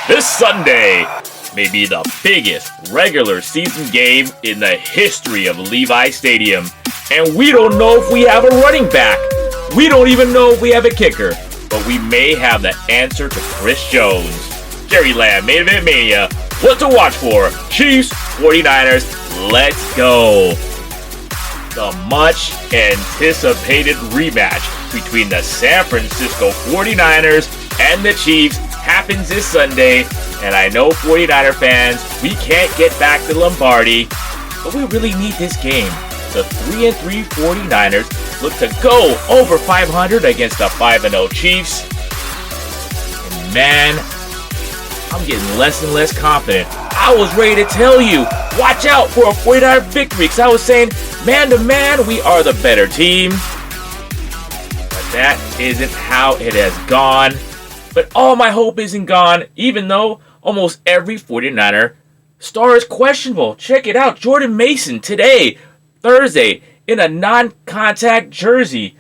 This Sunday may be the biggest regular season game in the history of Levi Stadium. And we don't know if we have a running back. We don't even know if we have a kicker. But we may have the answer to Chris Jones. Jerry Lamm, Main Event Mania. What to watch for? Chiefs, 49ers, let's go. The much anticipated rematch between the San Francisco 49ers and the Chiefs happens this Sunday. And I know 49er fans, we can't get back to Lombardi, but we really need this game. The 3-3 49ers look to go over 500 against the 5-0 Chiefs. And man, I'm getting less and less confident. I was ready to tell you, watch out for a 49er victory, because I was saying, man to man, we are the better team. But that isn't how it has gone. But all my hope isn't gone, even though almost every 49er star is questionable. Check it out, Jordan Mason today, Thursday, in a non-contact jersey.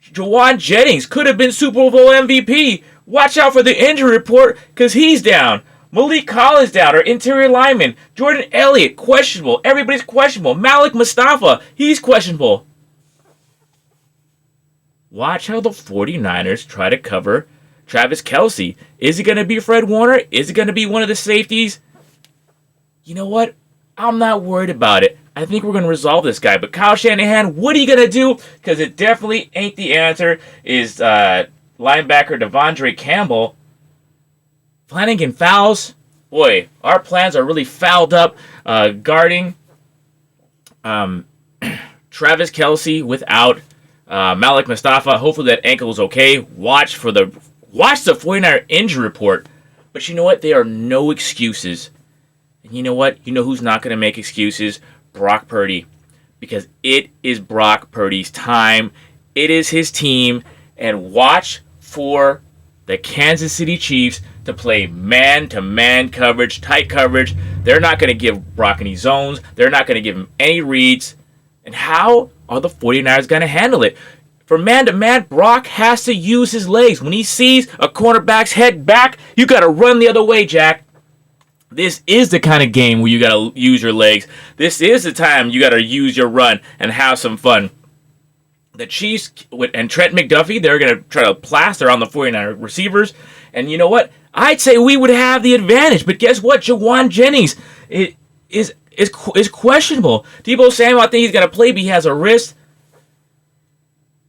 Jauan Jennings could have been Super Bowl MVP. Watch out for the injury report, because he's down. Malik Collins down, our interior lineman. Jordan Elliott, questionable. Everybody's questionable. Malik Mustafa, he's questionable. Watch how the 49ers try to cover Travis Kelce. Is it going to be Fred Warner? Is it going to be one of the safeties? You know what? I'm not worried about it. I think we're going to resolve this guy. But Kyle Shanahan, what are you going to do? Because it definitely ain't the answer. Is linebacker Devondre Campbell. Flanagan fouls. Boy, our plans are really fouled up guarding Travis Kelce without Malik Mustafa. Hopefully that ankle is okay. Watch the 49er injury report. But you know what? There are no excuses. And you know what? You know who's not going to make excuses? Brock Purdy. Because it is Brock Purdy's time. It is his team. And watch for the Kansas City Chiefs to play man-to-man coverage, tight coverage. They're not going to give Brock any zones. They're not going to give him any reads. And how are the 49ers going to handle it? For man-to-man, Brock has to use his legs. When he sees a cornerback's head back, you got to run the other way, Jack. This is the kind of game where you got to use your legs. This is the time you got to use your run and have some fun. The Chiefs and Trent McDuffie, they're going to try to plaster on the 49er receivers. And you know what? I'd say we would have the advantage. But guess what? Jauan Jennings is questionable. Deebo Samuel, I think he's going to play, but he has a wrist.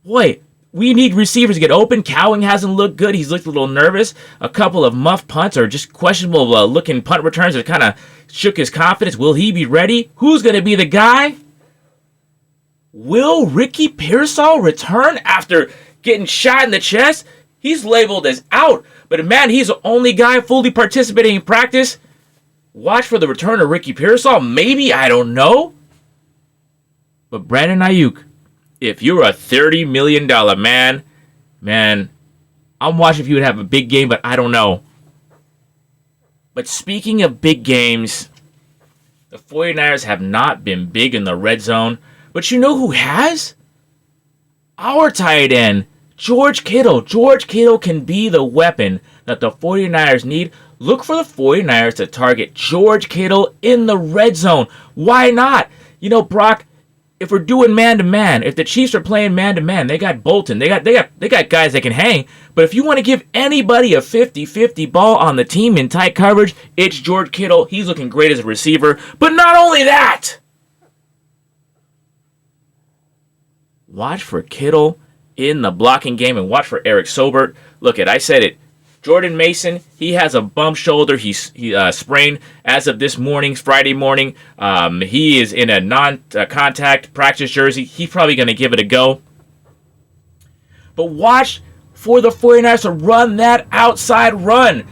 Boy, we need receivers to get open. Cowing hasn't looked good. He's looked a little nervous. A couple of muff punts or just questionable looking punt returns that kind of shook his confidence. Will he be ready? Who's going to be the guy? Will Ricky Pearsall return after getting shot in the chest? He's labeled as out. But man, he's the only guy fully participating in practice. Watch for the return of Ricky Pearsall. Maybe, I don't know. But Brandon Ayuk, if you're a $30 million man, I'm watching if you would have a big game, but I don't know. But speaking of big games, the 49ers have not been big in the red zone. But you know who has? Our tight end, George Kittle. George Kittle can be the weapon that the 49ers need. Look for the 49ers to target George Kittle in the red zone. Why not? You know, Brock, if we're doing man-to-man, if the Chiefs are playing man-to-man, they got Bolton. They got guys that can hang. But if you want to give anybody a 50-50 ball on the team in tight coverage, it's George Kittle. He's looking great as a receiver. But not only that, watch for Kittle in the blocking game and watch for Eric Sobert. Look, I said it. Jordan Mason, he has a bum shoulder. He sprained as of this morning, Friday morning. He is in a non-contact practice jersey. He's probably going to give it a go. But watch for the 49ers to run that outside run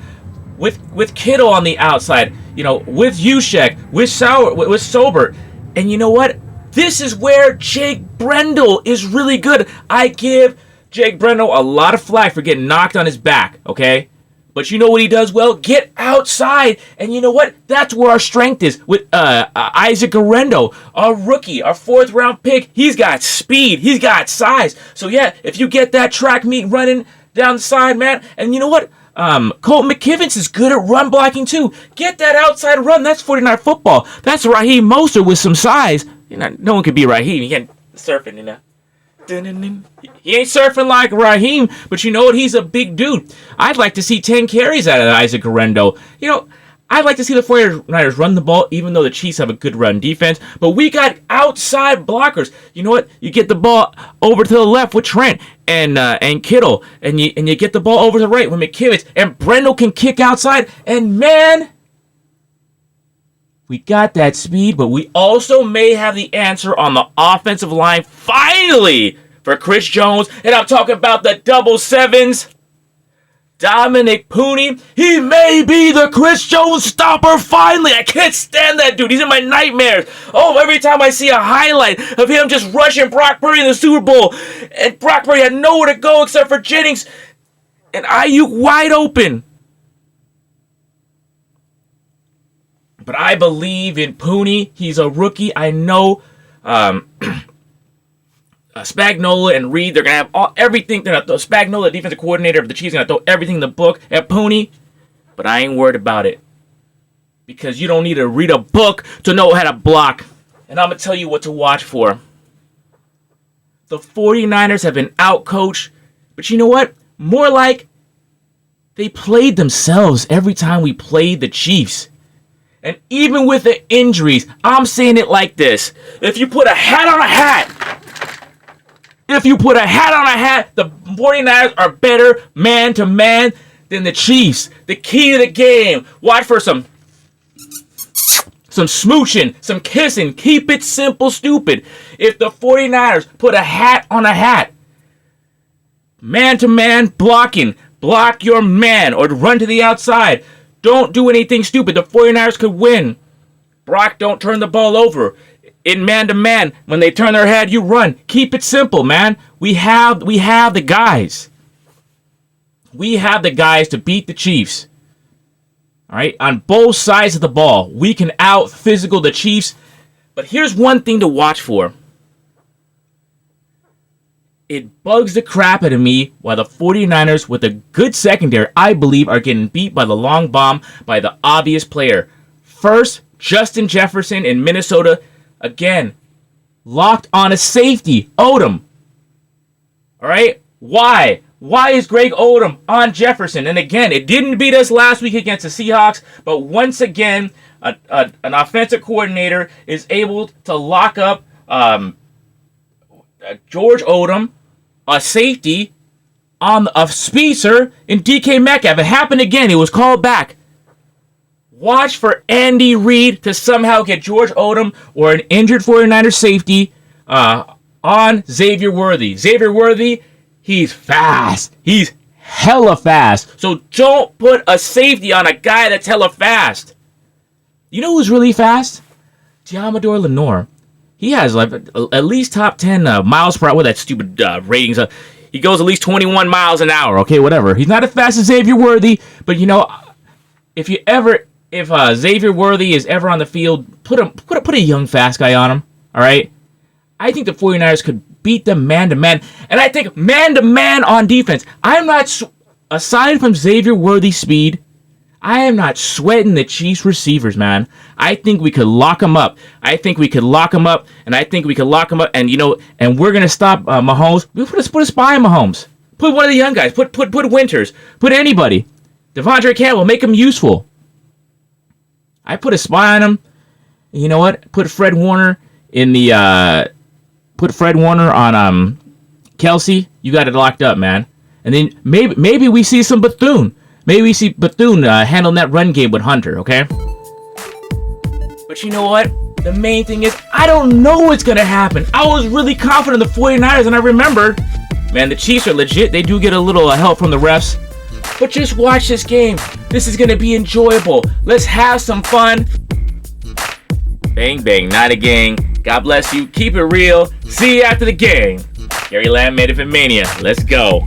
with Kittle on the outside. You know, with Juszczyk, with Sobert. And you know what? This is where Jake Brendel is really good. I give Jake Brendel a lot of flack for getting knocked on his back, okay? But you know what he does well? Get outside. And you know what? That's where our strength is with Isaac Arendo, our rookie, our fourth-round pick. He's got speed. He's got size. So, yeah, if you get that track meet running down the side, man, and you know what? Colt McKivens is good at run blocking too. Get that outside run. That's 49 football. That's Raheem Mostert with some size. No one could be Raheem. He can't surfing, He ain't surfing like Raheem, but you know what? He's a big dude. I'd like to see 10 carries out of Isaac Guerrero. I'd like to see the 49ers run the ball, even though the Chiefs have a good run defense. But we got outside blockers. You know what? You get the ball over to the left with Trent and Kittle, and you get the ball over to the right with McKivitz, and Brendel can kick outside. And man, we got that speed, but we also may have the answer on the offensive line finally for Chris Jones. And I'm talking about the double sevens. Dominic Pooney, he may be the Chris Jones stopper finally. I can't stand that dude. He's in my nightmares. Oh, every time I see a highlight of him just rushing Brock Purdy in the Super Bowl, and Brock Purdy had nowhere to go except for Jennings, and Ayuk wide open. But I believe in Pooney. He's a rookie. I know Spagnuolo and Reed, they're going to have everything. Spagnuolo, the defensive coordinator of the Chiefs, going to throw everything in the book at Pooney. But I ain't worried about it. Because you don't need to read a book to know how to block. And I'm going to tell you what to watch for. The 49ers have been outcoached. But you know what? More like they played themselves every time we played the Chiefs. And even with the injuries, I'm saying it like this. If you put a hat on a hat, the 49ers are better man-to-man than the Chiefs. The key to the game. Watch for some smooching, some kissing. Keep it simple, stupid. If the 49ers put a hat on a hat, man-to-man blocking, block your man or run to the outside. Don't do anything stupid. The 49ers could win. Brock, don't turn the ball over. In man-to-man, when they turn their head, you run. Keep it simple, man. We have the guys. We have the guys to beat the Chiefs. All right? On both sides of the ball. We can out-physical the Chiefs. But here's one thing to watch for. It bugs the crap out of me why the 49ers, with a good secondary, I believe, are getting beat by the long bomb by the obvious player. First, Justin Jefferson in Minnesota. Again, locked on a safety, Odom. All right? Why? Why is Greg Odom on Jefferson? And again, it didn't beat us last week against the Seahawks, but once again, an offensive coordinator is able to lock up George Odom, a safety, on a speedster in DK Metcalf. It happened again. It was called back. Watch for Andy Reid to somehow get George Odom or an injured 49er safety on Xavier Worthy. Xavier Worthy, he's fast. He's hella fast. So don't put a safety on a guy that's hella fast. You know who's really fast? Diamador Lenore. He has like at least top 10 miles per hour with that stupid ratings. He goes at least 21 miles an hour. Okay, whatever. He's not as fast as Xavier Worthy, but you know, if Xavier Worthy is ever on the field, put a young fast guy on him. All right. I think the 49ers could beat them man-to-man. And I think man-to-man on defense. I'm not, aside from Xavier Worthy's speed, I am not sweating the Chiefs receivers, man. I think we could lock them up. And I think we could lock them up. And, you know, and we're going to stop Mahomes. We put a spy on Mahomes. Put one of the young guys. Put Winters. Put anybody. Devondre Campbell. Make him useful. I put a spy on him. And you know what? Put Fred Warner on Kelsey. You got it locked up, man. And then maybe we see some Bethune. Maybe we see Bethune handling that run game with Hunter, okay? But you know what? The main thing is, I don't know what's going to happen. I was really confident in the 49ers, and I remembered, man, the Chiefs are legit. They do get a little help from the refs. But just watch this game. This is going to be enjoyable. Let's have some fun. Bang, bang, not a gang. God bless you. Keep it real. See you after the game. Gary Lamm made it for Mania. Let's go.